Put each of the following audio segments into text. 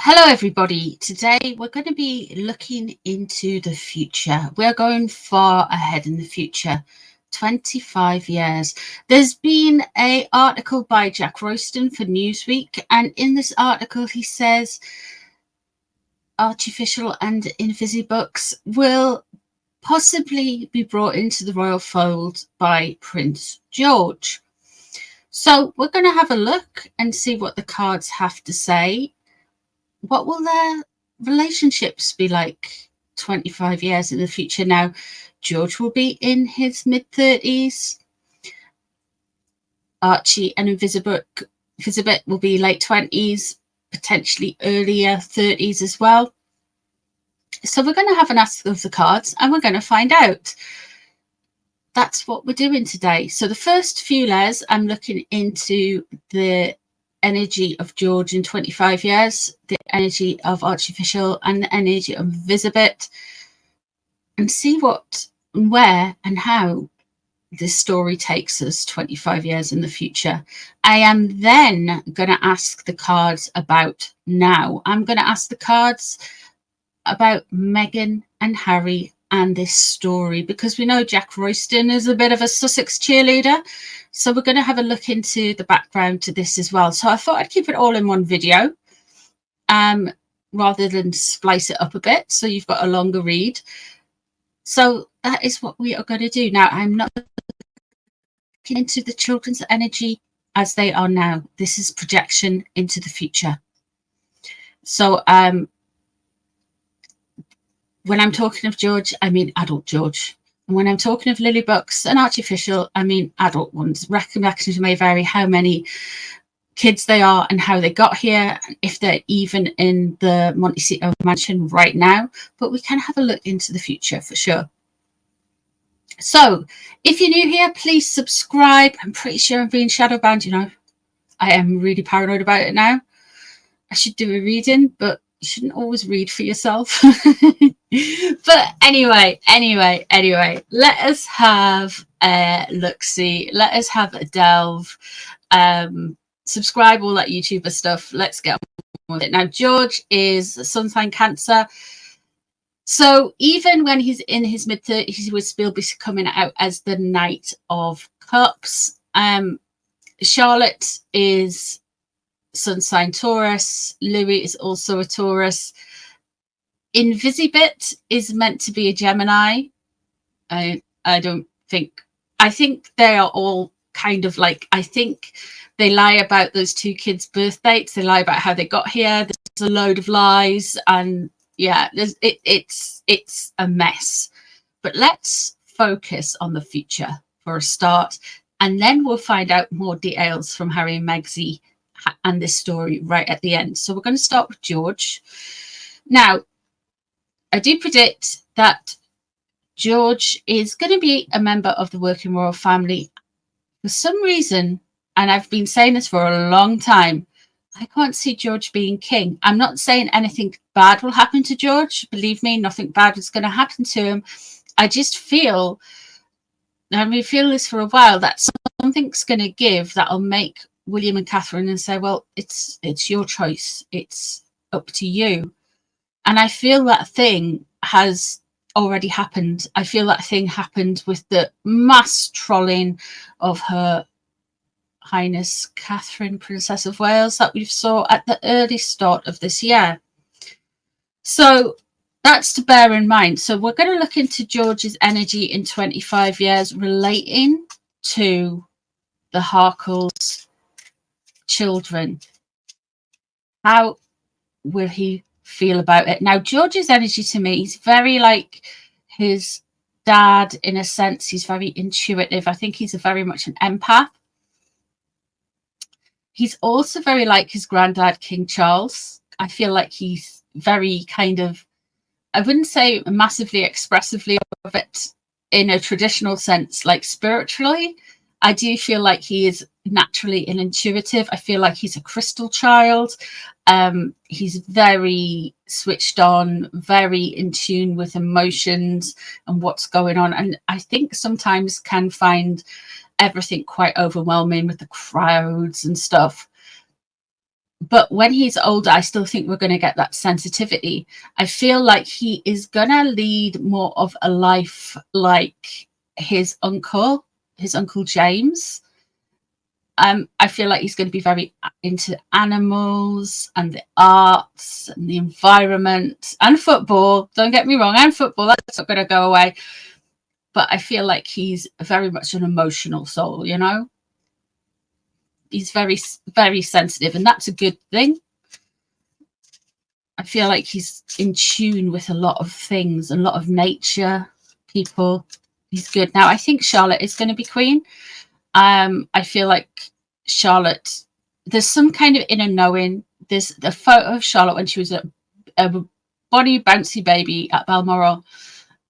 Hello everybody. Today we're going to be looking into the future. We're going far ahead in the future, 25 years. There's been an article by Jack Royston for Newsweek, and in this article he says Artificial and Invisibooks will possibly be brought into the royal fold by Prince George. So we're going to have a look and see what the cards have to say. What will their relationships be like 25 years in the future? Now, George will be in his mid-30s. Archie and Elizabeth will be late 20s, potentially earlier 30s as well. So we're going to have an ask of the cards and we're going to find out. That's what we're doing today. So the first few layers, I'm looking into the energy of George in 25 years, the energy of Artificial and the energy of Elizabeth, and see what, where and how this story takes us 25 years in the future. I am then going to ask the cards about now. I'm going to ask the cards about Meghan and Harry and this story, because we know Jack Royston is a bit of a Sussex cheerleader. So we're going to have a look into the background to this as well. So I thought I'd keep it all in one video rather than splice it up a bit, so you've got a longer read. So that is what we are going to do. Now, I'm not looking into the children's energy as they are now. This is projection into the future. So when I'm talking of George, I mean adult George. And when I'm talking of Lilibet and Artificial, I mean adult ones. Recollections may vary how many kids they are and how they got here, if they're even in the Montecito mansion right now. But we can have a look into the future for sure. So if you're new here, please subscribe. I'm pretty sure I'm being shadow banned, you know. I am really paranoid about it now. I should do a reading, but you shouldn't always read for yourself. But anyway, let us have a look-see. Let us have a delve. Subscribe, all that YouTuber stuff. Let's get on with it. Now, George is sun sign Cancer. So even when he's in his mid-30s, he would still be coming out as the Knight of Cups. Charlotte is sun sign Taurus. Louis is also a Taurus. Invisibit is meant to be a Gemini. I think they are all kind of like, I think they lie about those two kids' birth dates. They lie about how they got here. There's a load of lies, and yeah, it's a mess. But let's focus on the future for a start, and then we'll find out more details from Harry and Meghan and this story right at the end. So we're going to start with George. Now, I do predict that George is going to be a member of the working royal family. For some reason, and I've been saying this for a long time, I can't see George being king. I'm not saying anything bad will happen to George. Believe me, nothing bad is going to happen to him. I just feel, and we feel this for a while, that something's going to give that'll make William and Catherine and say, well, it's your choice. It's up to you. And I feel that thing has already happened. I feel that thing happened with the mass trolling of Her Highness Catherine, Princess of Wales, that we saw at the early start of this year. So that's to bear in mind. So we're going to look into George's energy in 25 years relating to the Harkles children. How will he feel about it? Now, George's energy to me, he's very like his dad in a sense. He's very intuitive. I think he's very much an empath. He's also very like his granddad, King Charles. I feel like he's very kind of, I wouldn't say massively expressively of it in a traditional sense, like spiritually. I do feel like he is naturally an intuitive. I feel like he's a crystal child. He's very switched on, very in tune with emotions and what's going on. And I think sometimes can find everything quite overwhelming with the crowds and stuff. But when he's older, I still think we're going to get that sensitivity. I feel like he is going to lead more of a life like his uncle James. I feel like he's going to be very into animals and the arts and the environment and football. Don't get me wrong, and football, that's not going to go away. But I feel like he's very much an emotional soul, you know? He's very, very sensitive, and that's a good thing. I feel like he's in tune with a lot of things, a lot of nature, people. He's good. Now, I think Charlotte is going to be queen. I feel like Charlotte, there's some kind of inner knowing. There's the photo of Charlotte when she was a bonny, bouncy baby at Balmoral,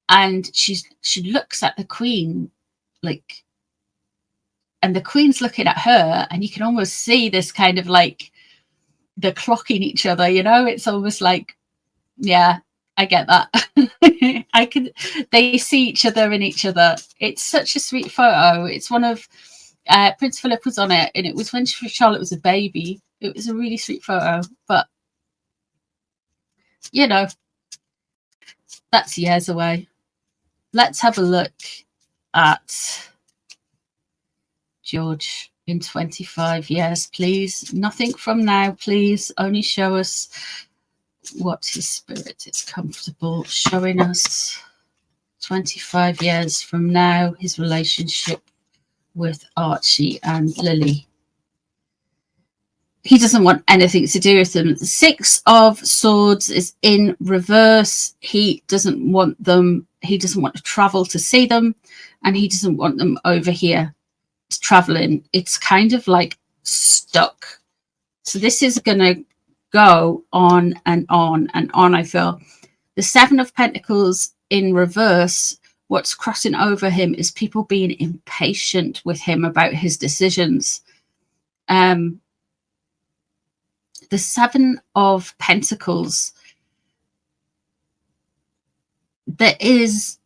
and she looks at the Queen, like, and the Queen's looking at her, and you can almost see this kind of like they're clocking each other, you know? It's almost like, yeah, I get that. They see each other in each other. It's such a sweet photo. It's one of Prince Philip was on it, and it was when Charlotte was a baby. It was a really sweet photo, but you know, that's years away. Let's have a look at George in 25 years, please. Nothing from now, please. Only show us what his spirit is comfortable showing us. 25 years from now, his relationship with Archie and Lily. He doesn't want anything to do with them. 6 of Swords is in reverse. He doesn't want them. He doesn't want to travel to see them, and he doesn't want them over here traveling. It's kind of like stuck. So this is going to go on and on and on, I feel. The 7 of Pentacles in reverse, what's crossing over him is people being impatient with him about his decisions. The 7 of Pentacles, there is,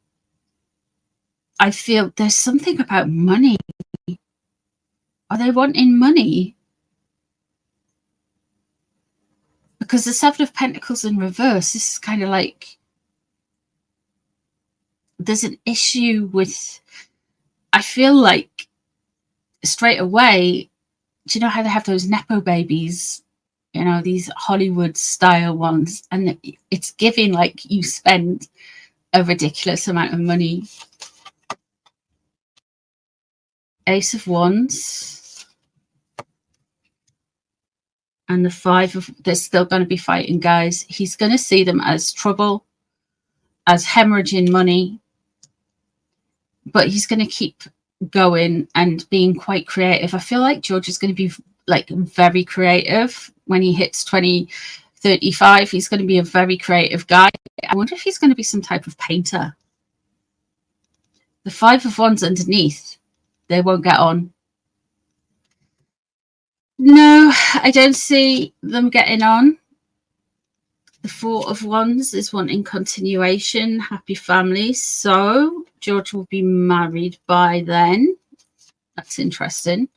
I feel there's something about money. Are they wanting money? Because the 7 of Pentacles in reverse, this is kind of like there's an issue with, I feel like straight away, do you know how they have those Nepo babies? You know, these Hollywood style ones, and it's giving like you spend a ridiculous amount of money. Ace of Wands and the 5 of, they're still going to be fighting, guys. He's going to see them as trouble, as hemorrhaging money, but he's going to keep going and being quite creative. I feel like George is going to be like very creative when he hits 35. He's going to be a very creative guy. I wonder if he's going to be some type of painter. The 5 of Wands underneath, they won't get on. No, I don't see them getting on. The 4 of Wands is wanting continuation, happy family. So George will be married by then. That's interesting.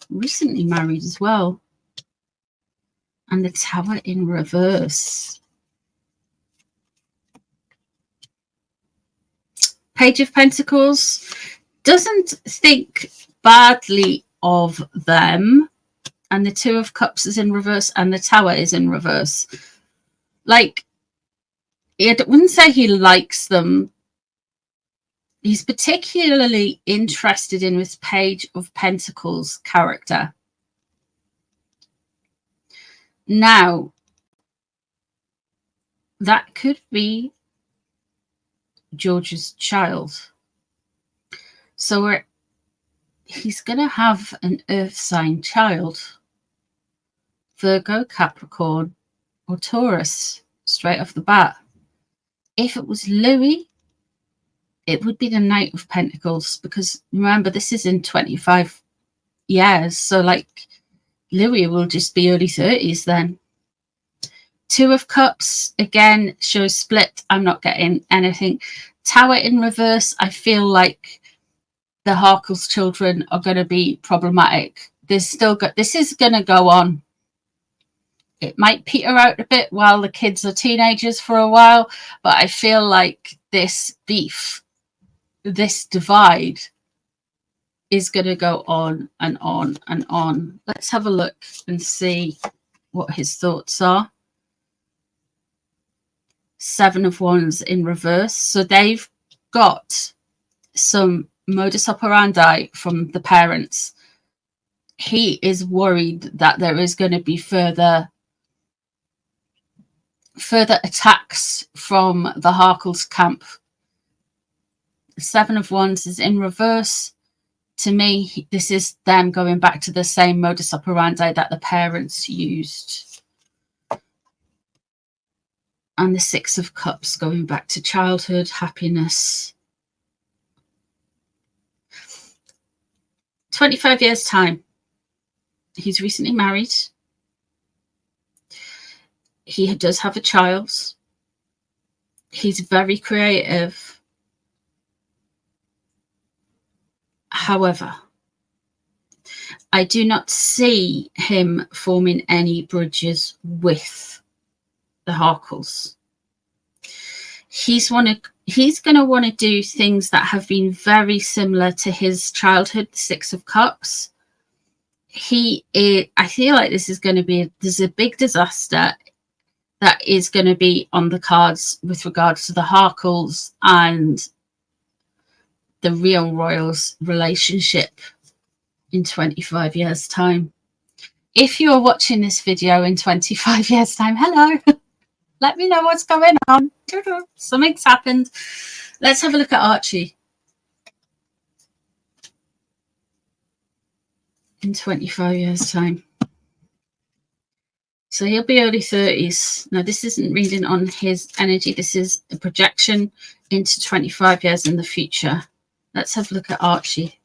Recently married as well. And the Tower in reverse. Page of Pentacles doesn't think badly of them. And the 2 of Cups is in reverse, and the Tower is in reverse. Like, I wouldn't say he likes them. He's particularly interested in this Page of Pentacles character. Now, that could be George's child. So he's going to have an earth sign child. Virgo, Capricorn, or Taurus, straight off the bat. If it was Louis, it would be the Knight of Pentacles, because remember, this is in 25 years. So like Louis will just be early 30s then. 2 of Cups, again, shows split. I'm not getting anything. Tower in reverse, I feel like the Harkles children are going to be problematic. There's still this is going to go on. It might peter out a bit while the kids are teenagers for a while, but I feel like this beef, this divide, is going to go on and on and on. Let's have a look and see what his thoughts are. Seven of Wands in reverse. So they've got some modus operandi from the parents. He is worried that there is going to be further attacks from the Harkles camp. Seven of Wands is in reverse. To me, this is them going back to the same modus operandi that the parents used. And the Six of Cups going back to childhood, happiness. 25 years time. He's recently married. He does have a child. He's very creative. However, I do not see him forming any bridges with the Harkles. He's going to want to do things that have been very similar to his childhood, the Six of Cups. I feel like this is going to be, there's a big disaster that is going to be on the cards with regards to the Harkles and the real royals relationship in 25 years time. If you're watching this video in 25 years time, hello, let me know what's going on. Something's happened. Let's have a look at Archie in 25 years time. So he'll be early 30s. Now, this isn't reading on his energy. This is a projection into 25 years in the future. Let's have a look at Archie.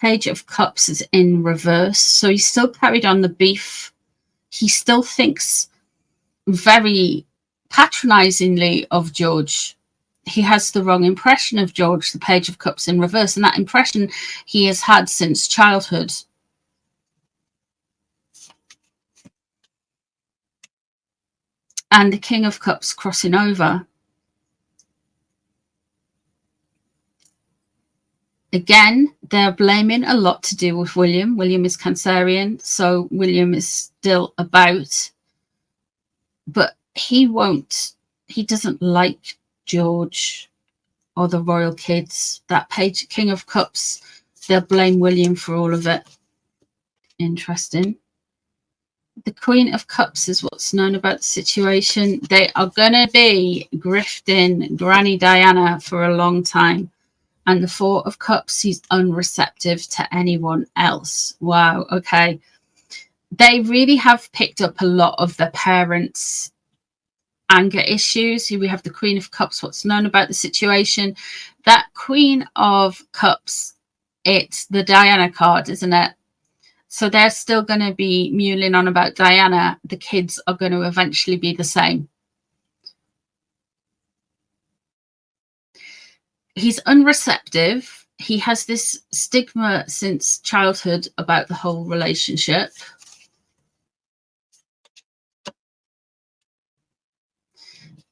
Page of Cups is in reverse. So he's still carried on the beef. He still thinks very patronizingly of George. He has the wrong impression of George, the Page of Cups in reverse. And that impression he has had since childhood. And the King of Cups crossing over. Again, they're blaming a lot to do with William. William is Cancerian, so William is still about. But he doesn't like George or the royal kids. That King of Cups, they'll blame William for all of it. Interesting. The Queen of Cups is what's known about the situation. They are going to be grifting Granny Diana for a long time. And the Four of Cups, he's unreceptive to anyone else. Wow, okay. They really have picked up a lot of the parents' anger issues. Here we have the Queen of Cups, what's known about the situation. That Queen of Cups, it's the Diana card, isn't it? So they're still going to be mulling on about Diana. The kids are going to eventually be the same. He's unreceptive. He has this stigma since childhood about the whole relationship.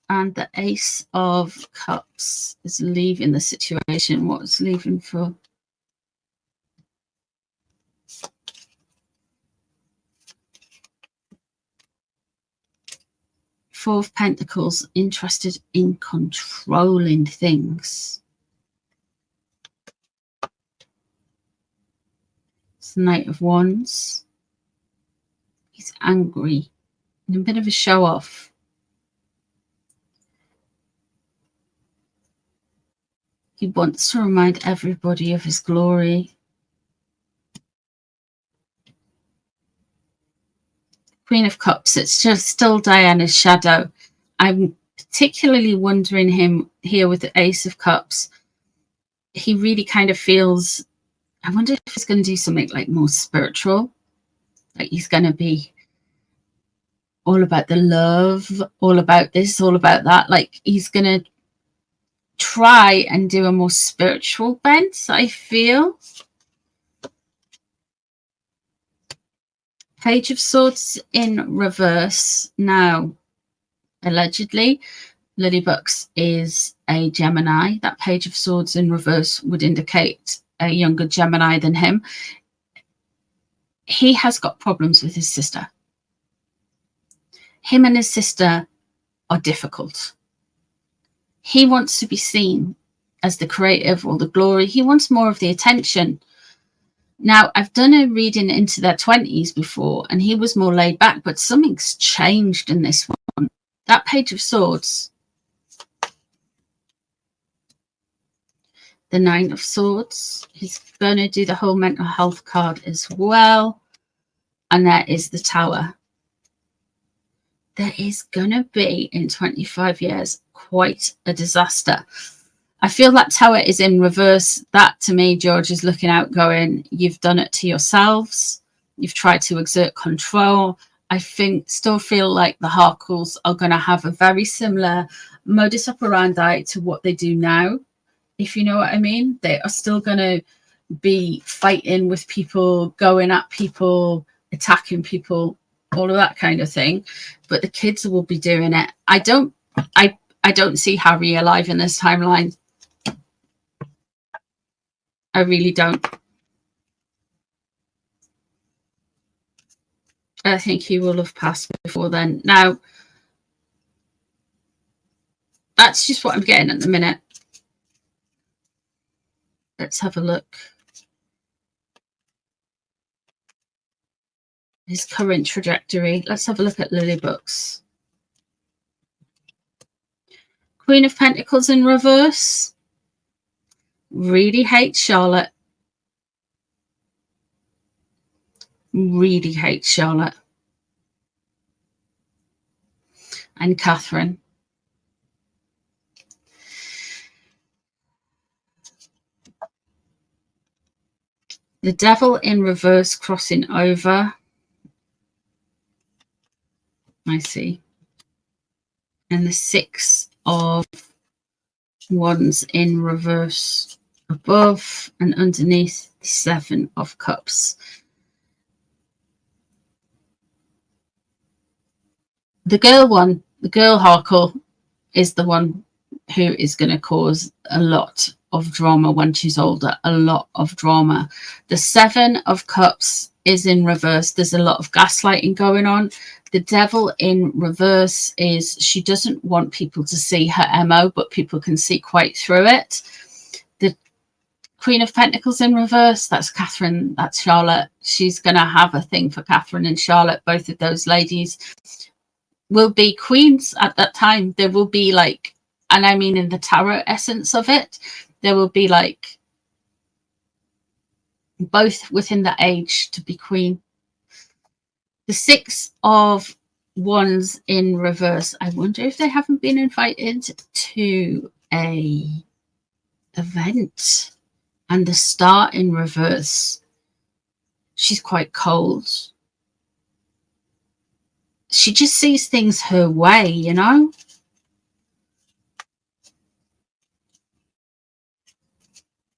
And the Ace of Cups is leaving the situation. What's leaving for? Four of Pentacles, interested in controlling things. It's the Knight of Wands. He's angry and a bit of a show off. He wants to remind everybody of his glory. Queen of Cups, it's just still Diana's shadow. I'm particularly wondering him here with the Ace of Cups. He really kind of feels, I wonder if he's going to do something like more spiritual. Like he's going to be all about the love, all about this, all about that. Like he's going to try and do a more spiritual bent, I feel. Page of Swords in reverse. Now, allegedly, Lilibet is a Gemini. That Page of Swords in reverse would indicate a younger Gemini than him. He has got problems with his sister. Him and his sister are difficult. He wants to be seen as the creative or the glory. He wants more of the attention. Now, I've done a reading into their 20s before, and he was more laid back, but something's changed in this one. That Page of Swords, the Nine of Swords, he's going to do the whole mental health card as well. And there is the Tower. There is going to be, in 25 years, quite a disaster. I feel that Tower is in reverse. That, to me, George is looking out going, you've done it to yourselves. You've tried to exert control. I still feel like the Harkles are going to have a very similar modus operandi to what they do now, if you know what I mean. They are still going to be fighting with people, going at people, attacking people, all of that kind of thing. But the kids will be doing it. I don't see Harry alive in this timeline. I really don't. I think he will have passed before then. Now, that's just what I'm getting at the minute. Let's have a look. His current trajectory. Let's have a look at Lilibet's. Queen of Pentacles in reverse. Really hates Charlotte. Really hates Charlotte. And Catherine. The Devil in reverse crossing over. I see. And the Six of Wands in reverse above, and underneath the Seven of Cups. The girl Harkle, is the one who is going to cause a lot of drama when she's older, a lot of drama. The Seven of Cups is in reverse. There's a lot of gaslighting going on. The Devil in reverse is she doesn't want people to see her MO, but people can see quite through it. The Queen of Pentacles in reverse, that's Catherine, that's Charlotte. She's going to have a thing for Catherine and Charlotte. Both of those ladies will be queens at that time. There will be like, and I mean in the tarot essence of it, there will be like both within the age to be queen. The Six of Wands in reverse. I wonder if they haven't been invited to a event. And the Star in reverse. She's quite cold. She just sees things her way, you know?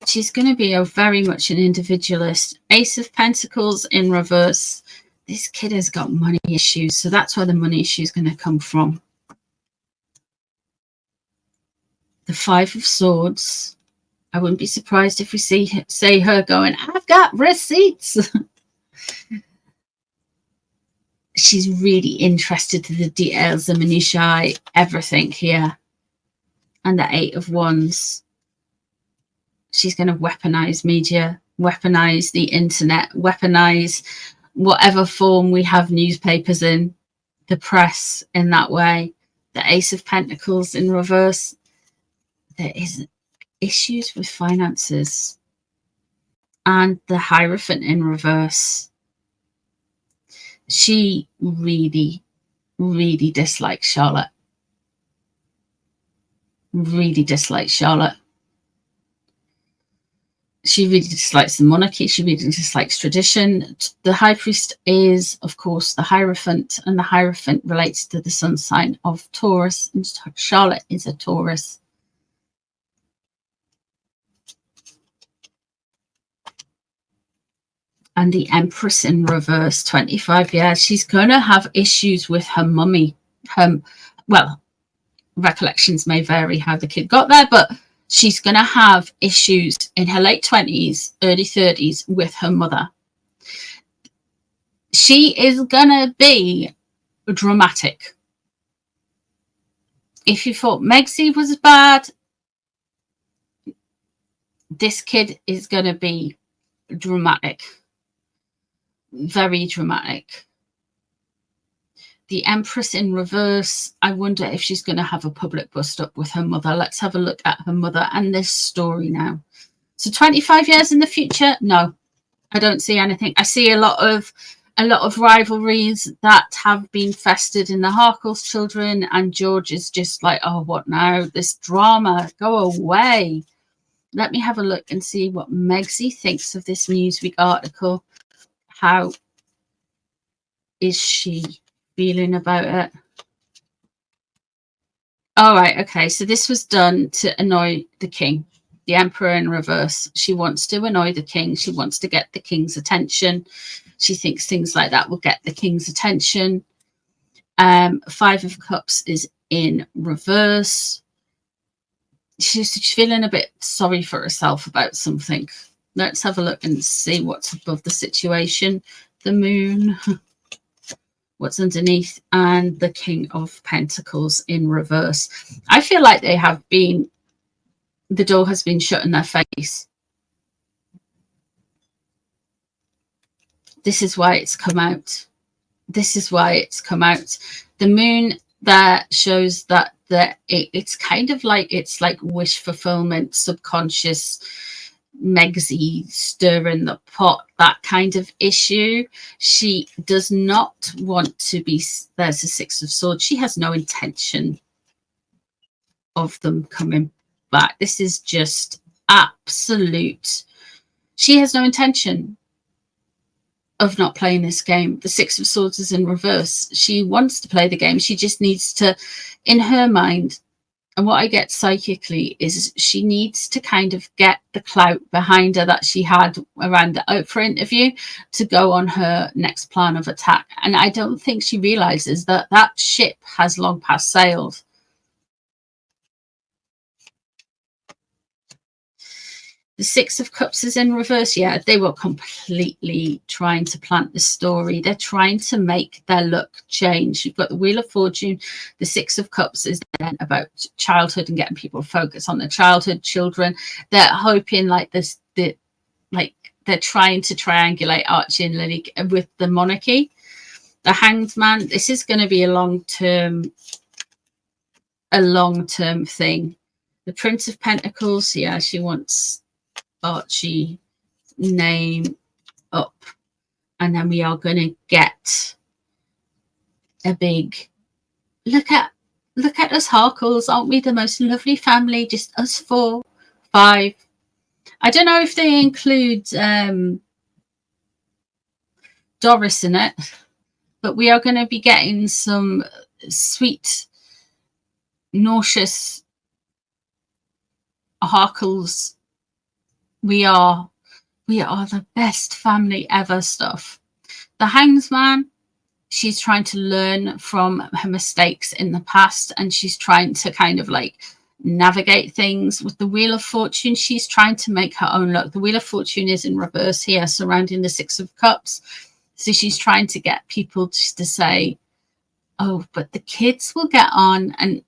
She's going to be very much an individualist. Ace of Pentacles in reverse. This kid has got money issues, so that's where the money issue is going to come from. The Five of Swords. I wouldn't be surprised if we say her going, I've got receipts. She's really interested in the details, the minutiae, everything here. And the Eight of Wands. She's going to weaponize media, weaponize the internet, weaponize whatever form we have newspapers in, the press in that way. The Ace of Pentacles in reverse. There is issues with finances. And the Hierophant in reverse. She really, really dislikes Charlotte. Really dislikes Charlotte. She really dislikes the monarchy. She really dislikes tradition. The High Priest is, of course, the Hierophant, and the Hierophant relates to the sun sign of Taurus, and Charlotte is a Taurus. And the Empress in reverse, 25 years. She's going to have issues with her mummy. Well, recollections may vary how the kid got there, but she's going to have issues in her late 20s, early 30s with her mother. She is going to be dramatic. If you thought Megxie was bad, this kid is going to be dramatic. Very dramatic. The Empress in reverse, I wonder if she's going to have a public bust up with her mother. Let's have a look at her mother and this story now. So 25 years in the future, no, I don't see anything. I see a lot of rivalries that have been festered in the Harkles children, and George is just like, oh, what now? This drama, go away. Let me have a look and see what Megxie thinks of this Newsweek article. How is she feeling about it? All right, okay, so this was done to annoy the king, the emperor in reverse. She wants to annoy the king. She wants to get the king's attention. She thinks things like that will get the king's attention. Five of Cups is in reverse. She's feeling a bit sorry for herself about something. Let's have a look and see what's above the situation. The moon, what's underneath, and the King of Pentacles in reverse. I feel like they have been, the door has been shut in their face. This is why it's come out. This is why it's come out. The moon there shows that it's kind of like, it's like wish fulfillment, subconscious, Megxie stirring the pot, that kind of issue. She does not want to be, there's a Six of Swords. She has no intention of them coming back. This is just absolute. She has no intention of not playing this game. The Six of Swords is in reverse. She wants to play the game. She just needs to, in her mind, and what I get psychically is she needs to kind of get the clout behind her that she had around the Oprah interview to go on her next plan of attack. And I don't think she realizes that that ship has long past sailed. The Six of Cups is in reverse. Yeah, they were completely trying to plant the story. They're trying to make their look change. You've got the Wheel of Fortune. The Six of Cups is then about childhood and getting people to focus on their childhood, children. They're hoping like this, like they're trying to triangulate Archie and Lily with the monarchy. The Hanged Man, this is going to be a long-term thing. The Prince of Pentacles, yeah, she wants Archie name up, and then we are going to get a big look at us Harkles. Aren't we the most lovely family? Just us 4, 5. I don't know if they include Doris in it, but we are going to be getting some sweet, nauseous Harkles. We are the best family ever stuff. The Hanged Man, she's trying to learn from her mistakes in the past, and she's trying to kind of like navigate things. With the Wheel of Fortune, she's trying to make her own luck. The Wheel of Fortune is in reverse here, surrounding the Six of Cups. So she's trying to get people just to say, oh, but the kids will get on, and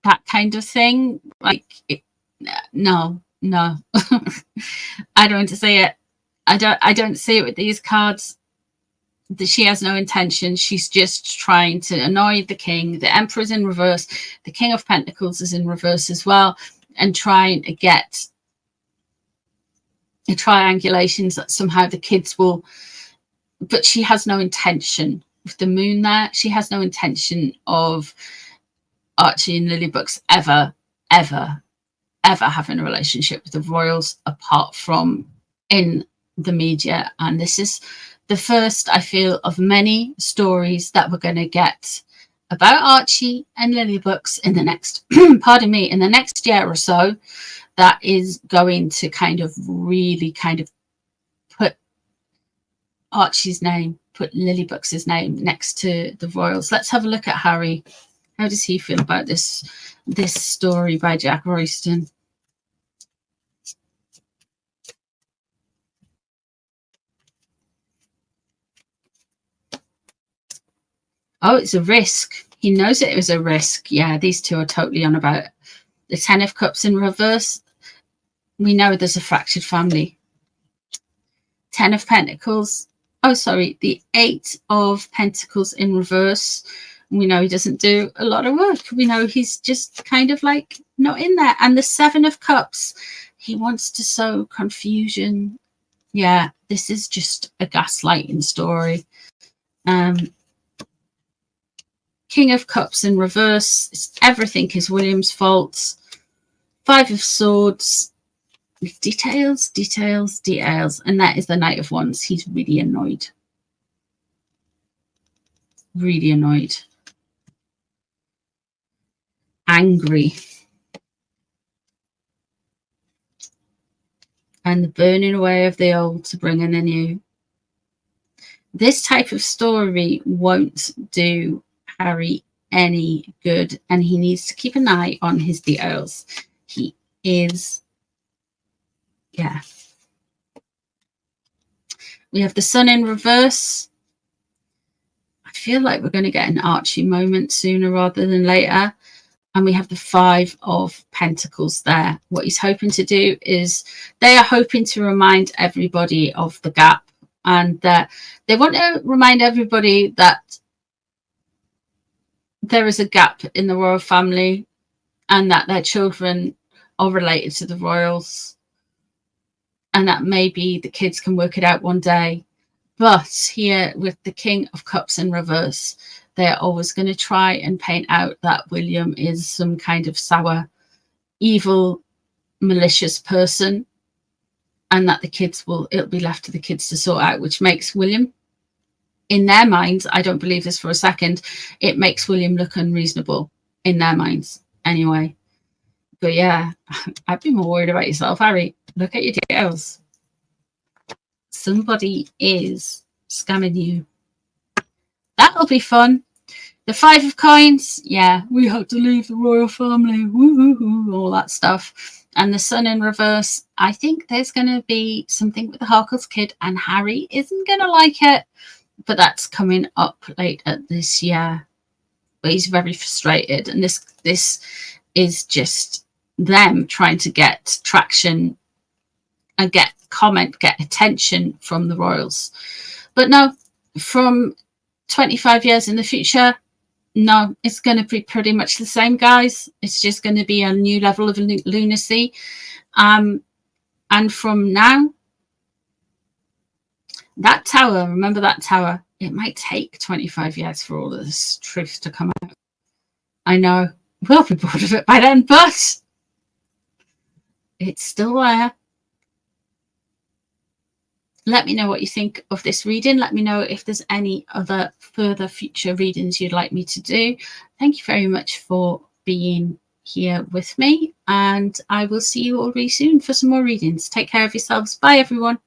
that kind of thing. Like, no. I don't want to say it. I don't see it with these cards. That she has no intention. She's just trying to annoy the king. The Emperor's in reverse. The King of Pentacles is in reverse as well, and trying to get the triangulations that somehow the kids will. But she has no intention. With the moon there, she has no intention of Archie and Lilibet ever having a relationship with the royals, apart from in the media. And this is the first, I feel, of many stories that we're going to get about Archie and Lilibet in the next pardon me, in the next year or so, that is going to kind of really kind of put Archie's name, put Lilibet's name next to the royals. Let's have a look at Harry. How does he feel about this story by Jack Royston? Oh, it's a risk. He knows it was a risk. Yeah, these two are totally on about it. The 10 of Cups in reverse. We know there's a fractured family. 10 of Pentacles. Oh, sorry. The 8 of Pentacles in reverse. We know he doesn't do a lot of work. We know he's just kind of like not in there. And the 7 of Cups. He wants to sow confusion. Yeah, this is just a gaslighting story. King of Cups in reverse. Everything is William's fault. 5 of Swords. Details. And that is the Knight of Wands. He's really annoyed. Really annoyed. Angry. And the burning away of the old to bring in the new. This type of story won't do Harry any good, and he needs to keep an eye on his details. He is, yeah. We have the Sun in reverse. I feel like we're going to get an Archie moment sooner rather than later. And we have the 5 of Pentacles there. What he's hoping to do is they are hoping to remind everybody of the gap, and that they want to remind everybody that there is a gap in the royal family and that their children are related to the royals, and that maybe the kids can work it out one day. But here with the King of Cups in reverse, they're always going to try and paint out that William is some kind of sour, evil, malicious person, and that the kids it'll be left to the kids to sort out, which makes William, in their minds, I don't believe this for a second, it makes William look unreasonable in their minds anyway. But yeah, I'd be more worried about yourself, Harry. Look at your details. Somebody is scamming you. That'll be fun. The 5 of Coins. Yeah, we have to leave the royal family. Woo-hoo-hoo, all that stuff. And the Sun in reverse. I think there's going to be something with the Harkles kid, and Harry isn't going to like it. But that's coming up later this year. But he's very frustrated. And this is just them trying to get traction and get attention from the royals. But no, from 25 years in the future, no, it's going to be pretty much the same, guys. It's just going to be a new level of lunacy. And from now, that tower, remember that tower, it might take 25 years for all of this truth to come out. I know, we'll be bored of it by then, but it's still there. Let me know what you think of this reading. Let me know if there's any other further future readings you'd like me to do. Thank you very much for being here with me, and I will see you all really soon for some more readings. Take care of yourselves. Bye, everyone.